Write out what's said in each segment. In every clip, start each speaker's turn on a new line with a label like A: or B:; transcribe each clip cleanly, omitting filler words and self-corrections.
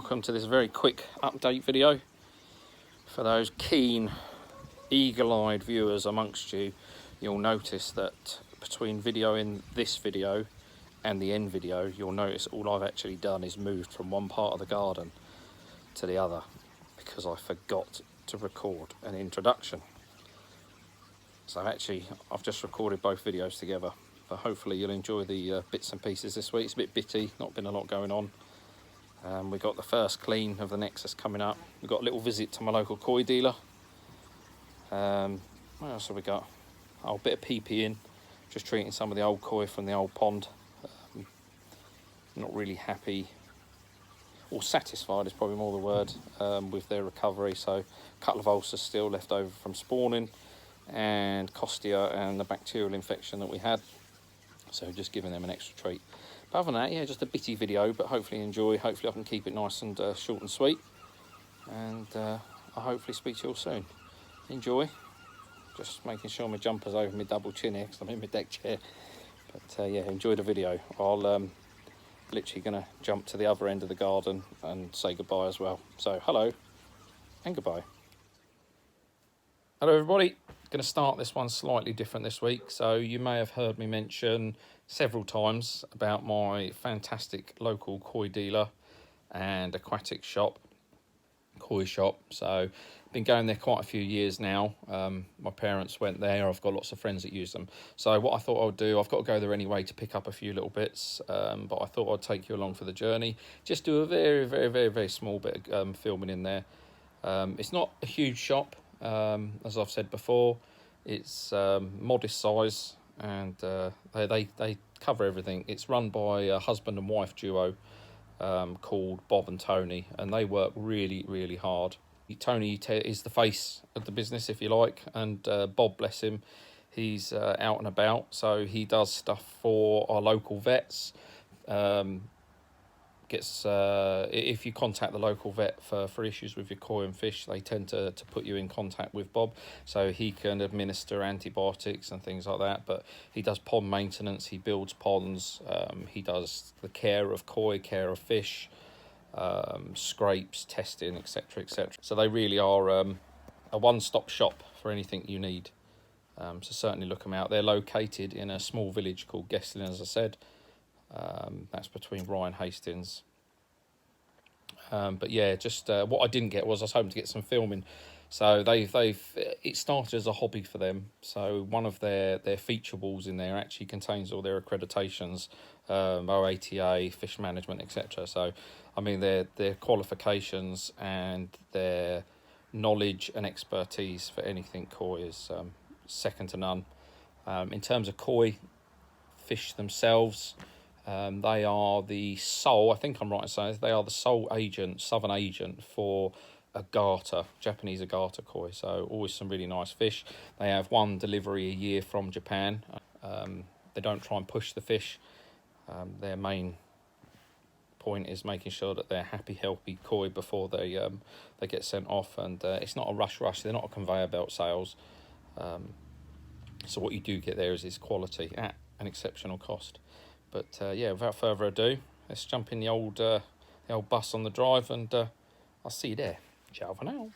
A: welcome to this very quick update video. For those keen, eagle-eyed viewers amongst you, you'll notice that between videoing this video and the end video, you'll notice all I've actually done is moved from one part of the garden to the other because I forgot to record an introduction. So actually, I've just recorded both videos together, but hopefully you'll enjoy the bits and pieces this week. It's a bit bitty, not been a lot going on. We've got the first clean of the Nexus coming up. We've got a little visit to my local koi dealer. What else have we got? Oh, a bit of PP-ing, just treating some of the old koi from the old pond. Not really happy, or satisfied is probably more the word, with their recovery. So a couple of ulcers still left over from spawning, and costia and the bacterial infection that we had. So just giving them an extra treat. But other than that, yeah, just a bitty video, but hopefully you enjoy. Hopefully I can keep it nice and short and sweet. And I'll hopefully speak to you all soon. Enjoy. Just making sure my jumper's over my double chin here because I'm in my deck chair. But yeah, enjoy the video. I'll literally gonna jump to the other end of the garden and say goodbye as well. So hello and goodbye. Hello everybody. Going to start this one slightly different this week. So you may have heard me mention several times about my fantastic local koi dealer and aquatic shop, koi shop. So I've been going there quite a few years now. My parents went there. I've got lots of friends that use them. So what I thought I would do, I've got to go there anyway to pick up a few little bits, but I thought I'd take you along for the journey. Just do a very small bit of filming in there. It's not a huge shop. As I've said before, it's modest size, and they cover everything. It's run by a husband and wife duo called Bob and Tony, and they work really hard. Tony is the face of the business, if you like, and Bob, bless him, he's out and about, so he does stuff for our local vets. If you contact the local vet for issues with your koi and fish, they tend to put you in contact with Bob, so he can administer antibiotics and things like that. But he does pond maintenance, he builds ponds, he does the care of koi, care of fish, scrapes, testing, etc. So they really are a one-stop shop for anything you need. So certainly look them out. They're located in a small village called Guestlin, as I said. That's between Rye and Hastings. But yeah, just what I didn't get was I was hoping to get some filming. So it started as a hobby for them. So one of their feature walls in there actually contains all their accreditations, OATA, fish management, etc. So I mean their qualifications and their knowledge and expertise for anything koi is second to none. In terms of koi fish themselves, they are the sole, I think I'm right in saying, they are the sole agent, southern agent for agata, Japanese agata koi. So always some really nice fish. They have one delivery a year from Japan. They don't try and push the fish. Their main point is making sure that they're happy, healthy koi before they get sent off. And it's not a rush. They're not a conveyor belt sales. So what you do get there is quality at an exceptional cost. But yeah, without further ado, let's jump in the old bus on the drive, and I'll see you there. Ciao for now.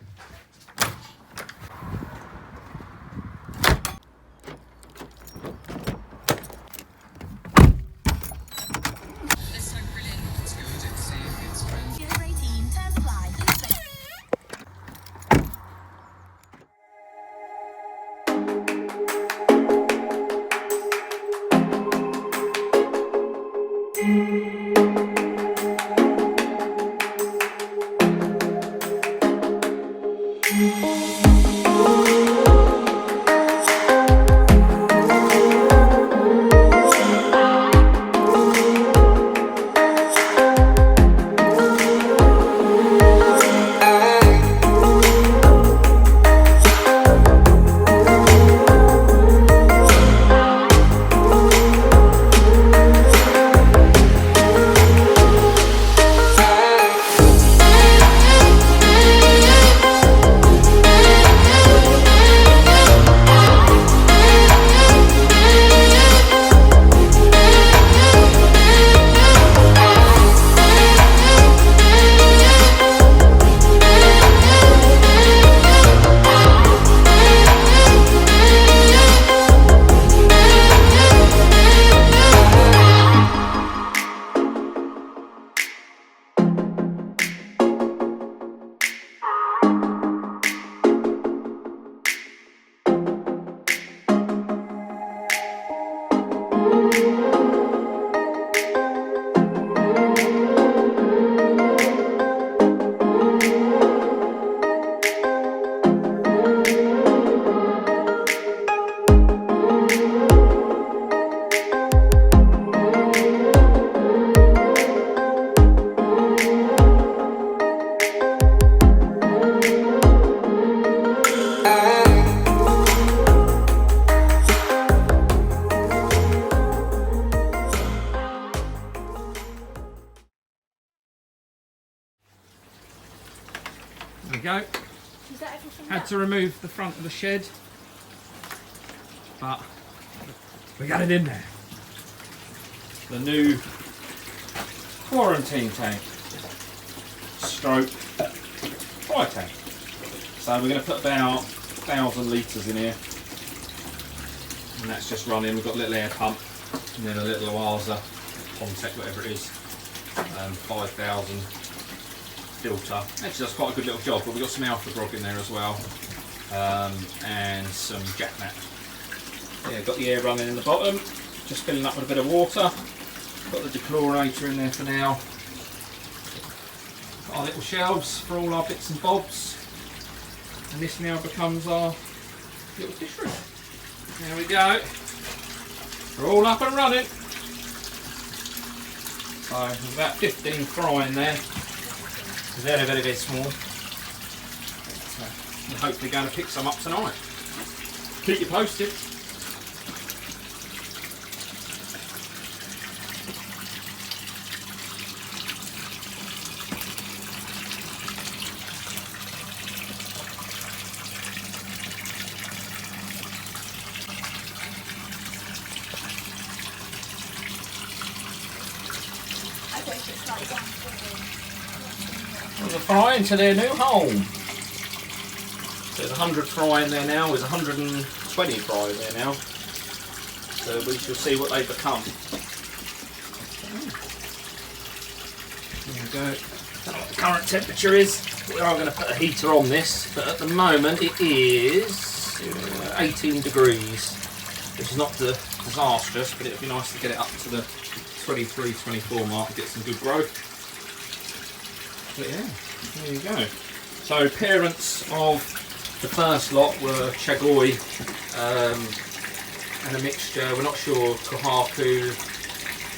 A: There we go.
B: Is that everything
A: Had to remove the front of the shed, but we got it in there. The new quarantine tank, stroke fry tank. So we're going to put about 1,000 litres in here, and that's just running. We've got a little air pump and then a little Oasa, Pomtec, whatever it is, 5,000 filter. Actually that's quite a good little job, but we've got some alpha grog in there as well, and some jacknap. Yeah, got the air running in the bottom, just filling up with a bit of water. Got the dechlorinator in there for now. Got our little shelves for all our bits and bobs, and this now becomes our little fish room. There we go. We're all up and running. So there's about 15 fry in there. Very, very, very small. We're hopefully going to pick some up tonight. Keep you posted. There's a fry into their new home. So there's 100 fry in there now, there's 120 fry in there now. So we shall see what they become. There we go. I don't know what the current temperature is. We are going to put a heater on this, but at the moment it is 18 degrees, which is not disastrous, but it would be nice to get it up to the 23, 24 mark, get some good growth. But yeah, there you go. So parents of the first lot were Chagoi and a mixture, we're not sure, Kohaku,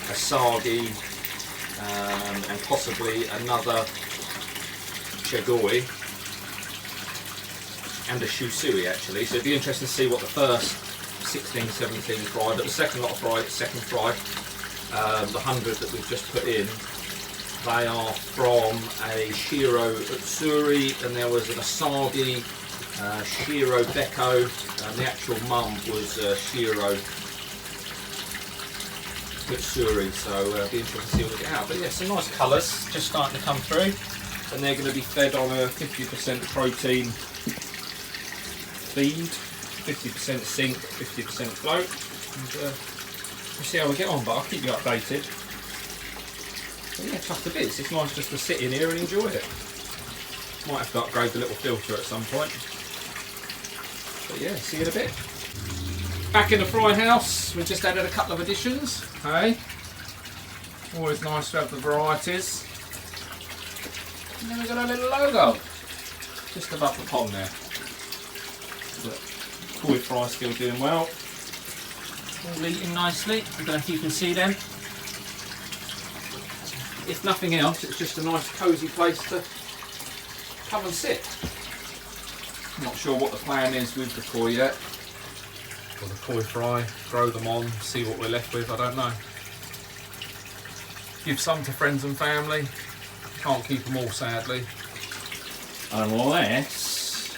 A: Asagi, and possibly another Chagoi and a Shusui actually. So it'd be interesting to see what the first 16, 17 fry, but the second lot of fry, the second fry, the 100 that we've just put in, they are from a Shiro Utsuri, and there was an Asagi, Shiro Beko, and the actual mum was Shiro Utsuri, so it'll be interesting to see what we get out. But yeah, some nice colours just starting to come through, and they're going to be fed on a 50% protein feed, 50% sink, 50% float, and we'll see how we get on, but I'll keep you updated. But yeah, chuffed to bits. It's nice just to sit in here and enjoy it. Might have to upgrade the little filter at some point. But yeah, see you in a bit. Back in the fry house, we've just added a couple of additions. Hey, always nice to have the varieties. And then we've got our little logo just above the pond there. The koi fry still doing well. All eating nicely. I don't know if you can see them. If nothing else, it's just a nice cosy place to come and sit. I'm not sure what the plan is with the koi yet. Or the koi fry, grow them on, see what we're left with, I don't know. Give some to friends and family. Can't keep them all, sadly. Unless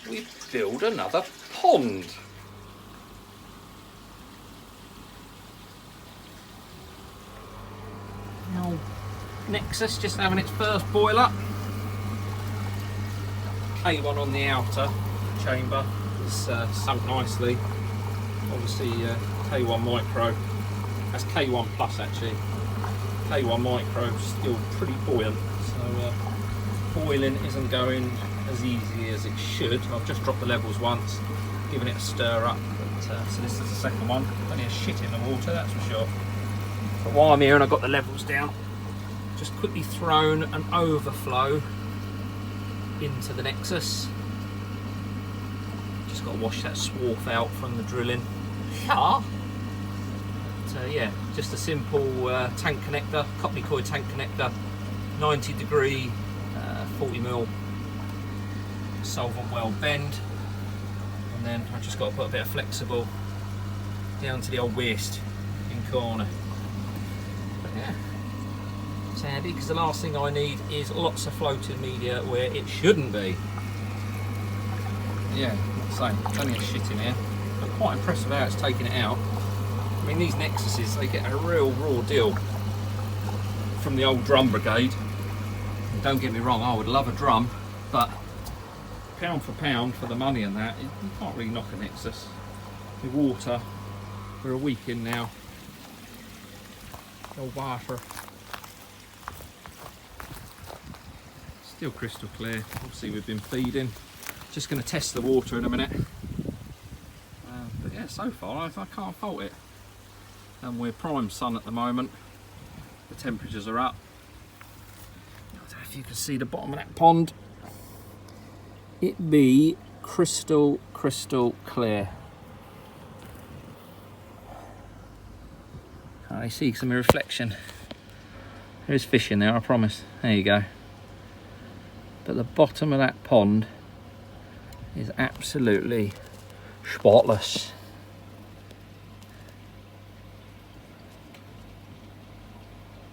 A: we build another pond. Now, Nexus just having its first boil up. K1 on the outer chamber is sunk nicely. Obviously K1 micro, that's K1 plus actually. K1 micro still pretty buoyant, so boiling isn't going as easy as it should. I've just dropped the levels once, given it a stir up, but, so this is the second one. Plenty of shit in the water, that's for sure. But while I'm here and I've got the levels down, just quickly thrown an overflow into the Nexus. Just got to wash that swarf out from the drilling. But, yeah, just a simple tank connector, Copley Koi tank connector, 90 degree, 40mm solvent well bend, and then I've just got to put a bit of flexible down to the old waist in corner. But yeah, That's handy, because the last thing I need is lots of floating media where it shouldn't be. Yeah, same. Plenty of shit in here, but quite impressive how it's taking it out. I mean, these Nexuses, they get a real raw deal from the old drum brigade. And don't get me wrong, I would love a drum, but pound for the money and that, you can't really knock a Nexus. The water, we're a week in now. No water. Still crystal clear. Obviously we've been feeding. Just going to test the water in a minute. But yeah, so far I can't fault it. And we're prime sun at the moment. The temperatures are up. I don't know if you can see the bottom of that pond. It be crystal clear. I see some reflection. There is fish in there, I promise. There you go. But the bottom of that pond is absolutely spotless.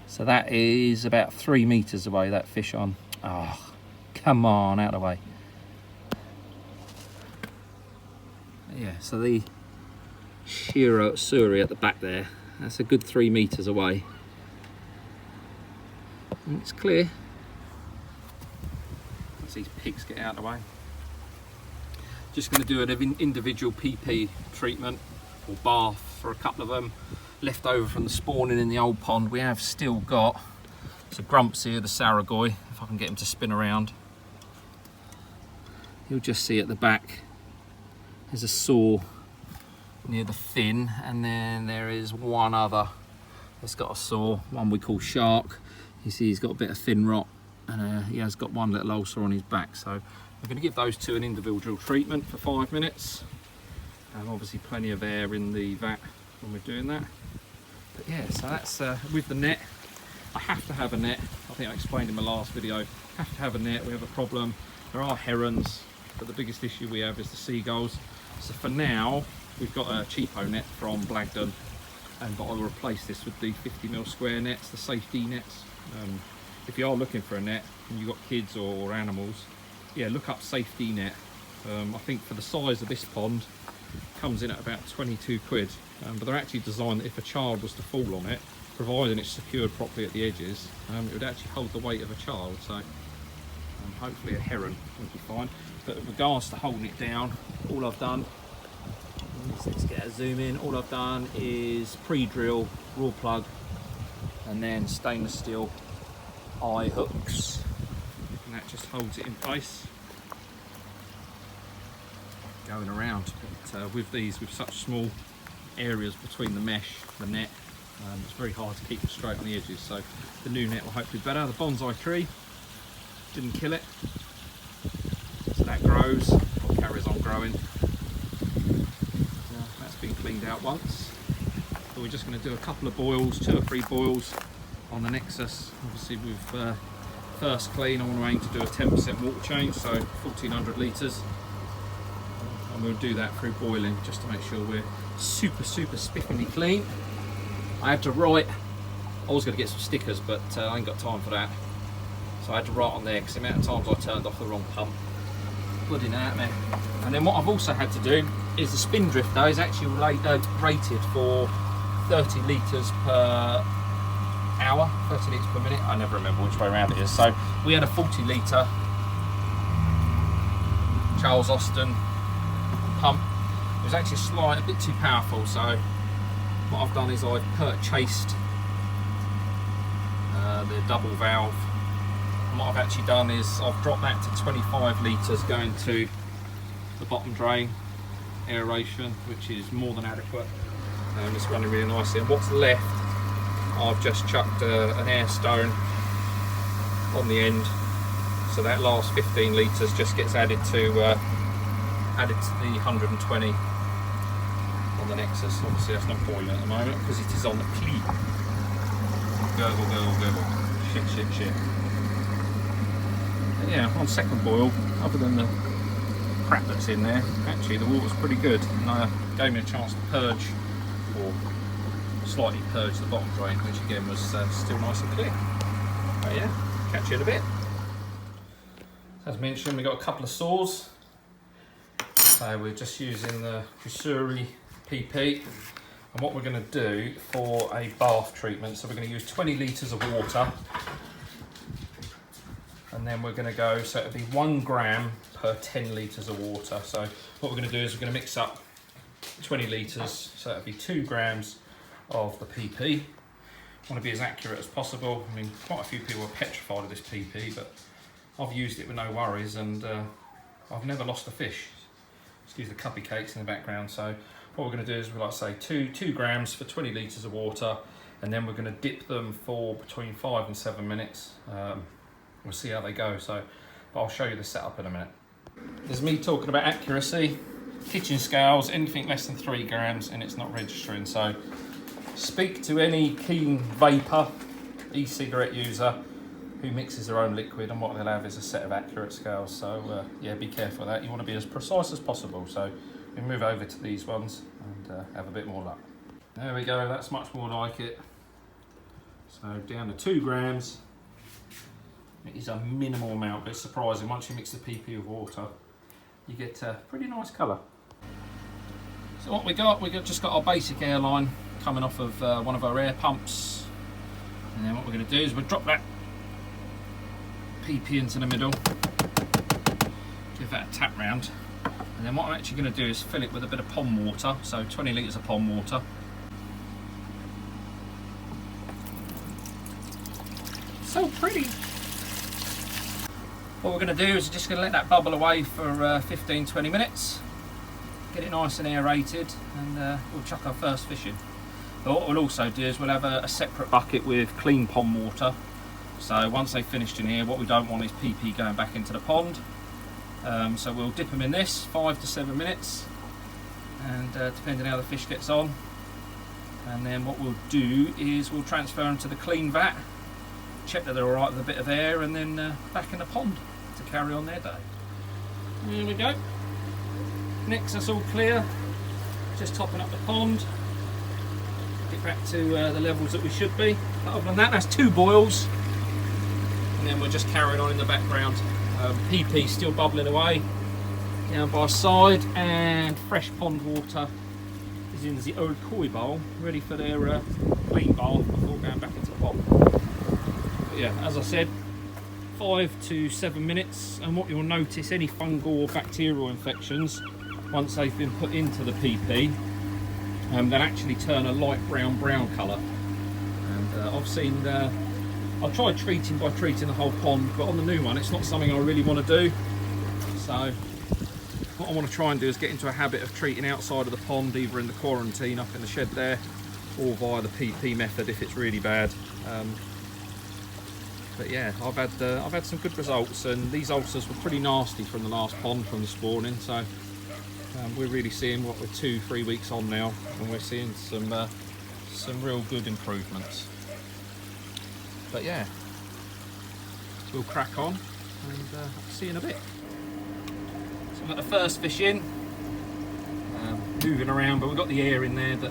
A: So that is about 3 meters away, that fish on. Oh, come on, out of the way. Yeah, so the Shiro Suri at the back there, that's a good 3 meters away. And it's clear. As these pigs get out of the way. Just going to do an individual PP treatment or bath for a couple of them left over from the spawning in the old pond. We have still got some grumps here, the Saragoi, if I can get him to spin around. You'll just see at the back there's a saw near the fin, and then there is one other that's got a saw, one we call Shark. You see he's got a bit of fin rot, and he has got one little ulcer on his back. So we're going to give those two an individual treatment for 5 minutes. And obviously plenty of air in the vat when we're doing that. But yeah, so that's with the net. I have to have a net. I think I explained in my last video. Have to have a net. We have a problem. There are herons, but the biggest issue we have is the seagulls. So for now, we've got a cheapo net from Blagdon, but I'll replace this with the 50mm square nets, the safety nets. If you are looking for a net and you've got kids or animals, yeah, look up safety net. I think for the size of this pond, comes in at about 22 quid, but they're actually designed that if a child was to fall on it, providing it's secured properly at the edges, it would actually hold the weight of a child. So hopefully a heron would be fine. But in regards to holding it down, all I've done, let's get a zoom in, all I've done is pre-drill, raw plug, and then stainless steel eye hooks, and that just holds it in place going around. But with these, with such small areas between the mesh, the net, it's very hard to keep them straight on the edges. So the new net will hopefully be better. The bonsai tree didn't kill it, so that grows or carries on growing. That's been cleaned out once. So we're just going to do a couple of boils, 2 or 3 boils on the Nexus. Obviously with first clean, I want to aim to do a 10% water change, so 1400 litres. And we'll do that through boiling just to make sure we're super spiffingly clean. I had to write, I was going to get some stickers, but I ain't got time for that. So I had to write on there because the amount of times I turned off the wrong pump. Bloody nightmare. And then what I've also had to do is the spin drifter is actually rated for 30 litres per hour, 30 litres per minute. I never remember which way around it is. So we had a 40 litre Charles Austin pump. It was actually a bit too powerful, so what I've done is I've purchased the double valve, and what I've actually done is I've dropped that to 25 litres going to the bottom drain aeration, which is more than adequate, and it's running really nicely. And what's left, I've just chucked an air stone on the end, so that last 15 litres just gets added to the 120 on the Nexus. Obviously that's not boiling at the moment because it is on the clean. Gurgle, gurgle, gurgle. Shit. But yeah, on second boil, other than the crap that's in there, actually the water's pretty good, and gave me a chance to purge, or slightly purge the bottom drain, which again was still nice and clear. But yeah, catch you in a bit. As mentioned, we've got a couple of saws. So we're just using the Usuri PP. And what we're going to do for a bath treatment, so we're going to use 20 litres of water. And then we're going to go, so it'll be 1 gram per 10 litres of water. So what we're going to do is we're going to mix up 20 litres, so it'll be 2 grams of the PP. I want to be as accurate as possible. I mean, quite a few people are petrified of this PP, but I've used it with no worries, and I've never lost a fish. Excuse the cuppy cakes in the background. So what we're going to do is, we like to say 2 grams for 20 litres of water, and then we're going to dip them for between 5 and 7 minutes. We'll see how they go. So I'll show you the setup in a minute. There's me talking about accuracy. Kitchen scales, anything less than 3 grams, and it's not registering. So speak to any keen vapor, e-cigarette user who mixes their own liquid, and what they'll have is a set of accurate scales. So yeah, be careful of that. You want to be as precise as possible. So we move over to these ones and have a bit more luck. There we go, that's much more like it. So down to 2 grams. It is a minimal amount, but it's surprising. Once you mix the PP with water, you get a pretty nice colour. So what we've just got our basic airline coming off of one of our air pumps. And then what we're going to do is we'll drop that PP into the middle, give that a tap round, and then what I'm actually going to do is fill it with a bit of pond water, so 20 litres of pond water. So pretty. What we're going to do is just going to let that bubble away for 15-20 minutes, get it nice and aerated, and we'll chuck our first fish in. But what we'll also do is we'll have a separate bucket with clean pond water. So once they've finished in here, what we don't want is PP going back into the pond. So we'll dip them in this 5 to 7 minutes, and depending how the fish gets on. And then what we'll do is we'll transfer them to the clean vat, check that they're all right with a bit of air, and then back in the pond to carry on their day. There we go. Nexus all clear. Just topping up the pond. Get back to the levels that we should be. But other than that, that's 2 boils. And then we're just carrying on in the background. PP still bubbling away down by side, and fresh pond water is in the old koi bowl, ready for their clean bath before going back into the pond. But yeah, as I said, 5 to 7 minutes, and what you'll notice, any fungal or bacterial infections, once they've been put into the PP, they'll actually turn a light brown colour. And I've seen I've tried treating by treating the whole pond, but on the new one it's not something I really want to do. So what I want to try and do is get into a habit of treating outside of the pond, either in the quarantine up in the shed there, or via the PP method if it's really bad. But yeah, I've had some good results, and these ulcers were pretty nasty from the last pond from the spawning. So we're really seeing, what, we're 2-3 weeks on now, and we're seeing some real good improvements. But yeah, we'll crack on, and see you in a bit. So we've got the first fish in, moving around, but we've got the air in there, but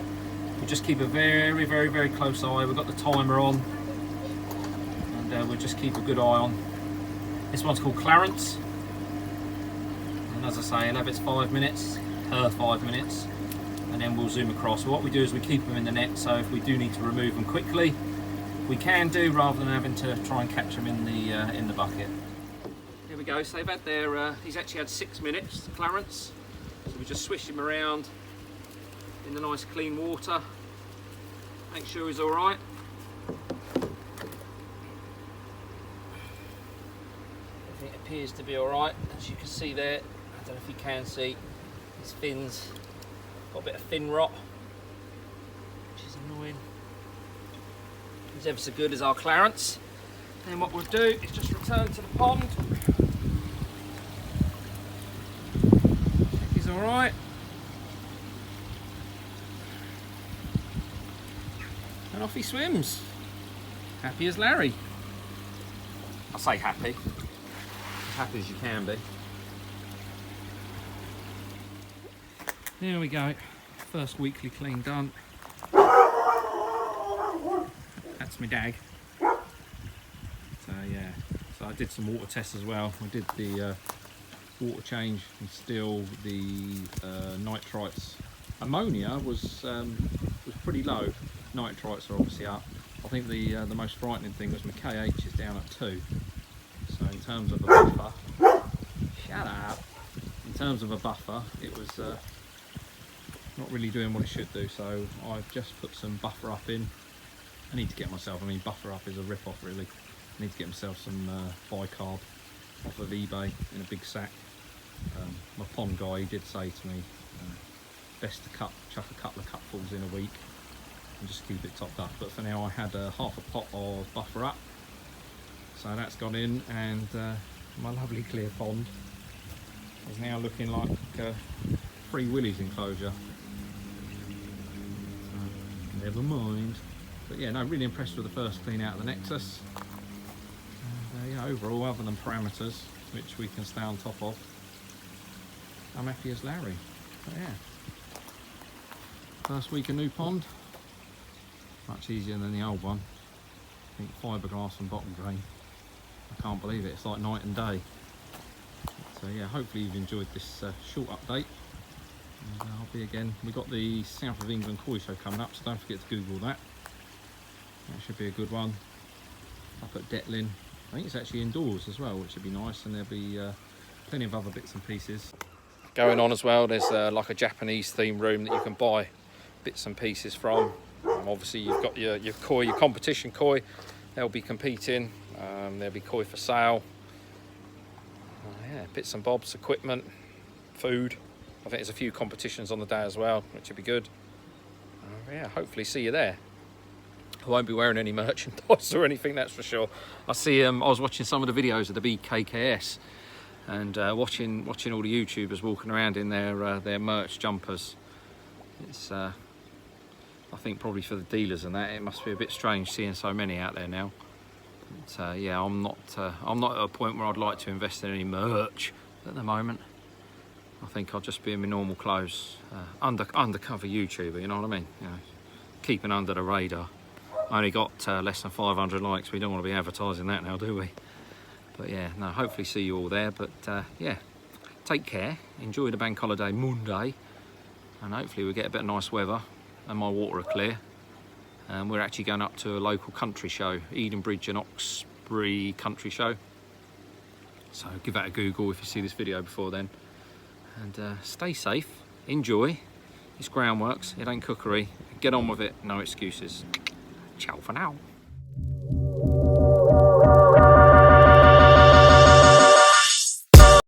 A: we'll just keep a very close eye. We've got the timer on, and we'll just keep a good eye on. This one's called Clarence, and as I say, it'll have its 5 minutes, per 5 minutes, and then we'll zoom across. So what we do is we keep them in the net, so if we do need to remove them quickly, we can do, rather than having to try and catch them in the bucket. Here we go. So they've had their. He's actually had 6 minutes, Clarence. So we just swish him around in the nice clean water. Make sure he's all right. Everything appears to be all right, as you can see there. I don't know if you can see his fins. Got a bit of fin rot, which is annoying. He's ever so good as our Clarence. And what we'll do is just return to the pond. Check he's all right. And off he swims. Happy as Larry. I say happy. As happy as you can be. There we go. First weekly clean done. That's my dag. So yeah, so I did some water tests as well. I did the water change, and still the nitrites. Ammonia was pretty low. Nitrites are obviously up. I think the most frightening thing was my KH is down at 2. So in terms of a buffer, shut up. In terms of a buffer, it was not really doing what it should do. So I've just put some buffer up in. I need to get myself, I mean, buffer up is a rip off really. I need to get myself some bicarb off of eBay in a big sack. My pond guy, he did say to me, best to chuck a couple of cupfuls in a week and just keep it topped up. But for now, I had half a pot of buffer up, so that's gone in, and my lovely clear pond is now looking like Free Willy's enclosure. So, never mind. But yeah, no, really impressed with the first clean out of the Nexus. And yeah, overall, other than parameters, which we can stay on top of, I'm happy as Larry. But yeah, first week of new pond, much easier than the old one. I think fiberglass and bottom drain. I can't believe it, it's like night and day. So yeah, hopefully you've enjoyed this short update. And I'll be again, we've got the South of England Koi Show coming up, so don't forget to Google that. That should be a good one. Up at Detlin. I think it's actually indoors as well, which would be nice, and there'll be plenty of other bits and pieces going on as well. There's like a Japanese theme room that you can buy bits and pieces from. Obviously you've got your koi, your competition koi, they'll be competing, there'll be koi for sale. Yeah, bits and bobs, equipment, food. I think there's a few competitions on the day as well, which would be good. Yeah, hopefully see you there. I won't be wearing any merchandise or anything, that's for sure. I see. I was watching some of the videos of the BKKS, and watching all the YouTubers walking around in their merch jumpers. It's I think probably for the dealers and that, it must be a bit strange seeing so many out there now. But, yeah, I'm not at a point where I'd like to invest in any merch at the moment. I think I'll just be in my normal clothes, undercover YouTuber. You know what I mean? You know, keeping under the radar. I only got less than 500 likes. We don't want to be advertising that now, do we? But yeah, no, hopefully see you all there. But yeah, take care. Enjoy the bank holiday Monday. And hopefully we get a bit of nice weather and my water are clear. And we're actually going up to a local country show, Edenbridge and Oxbury Country Show. So give that a Google if you see this video before then. And stay safe, enjoy. It's groundworks, it ain't cookery. Get on with it, no excuses. Ciao for now.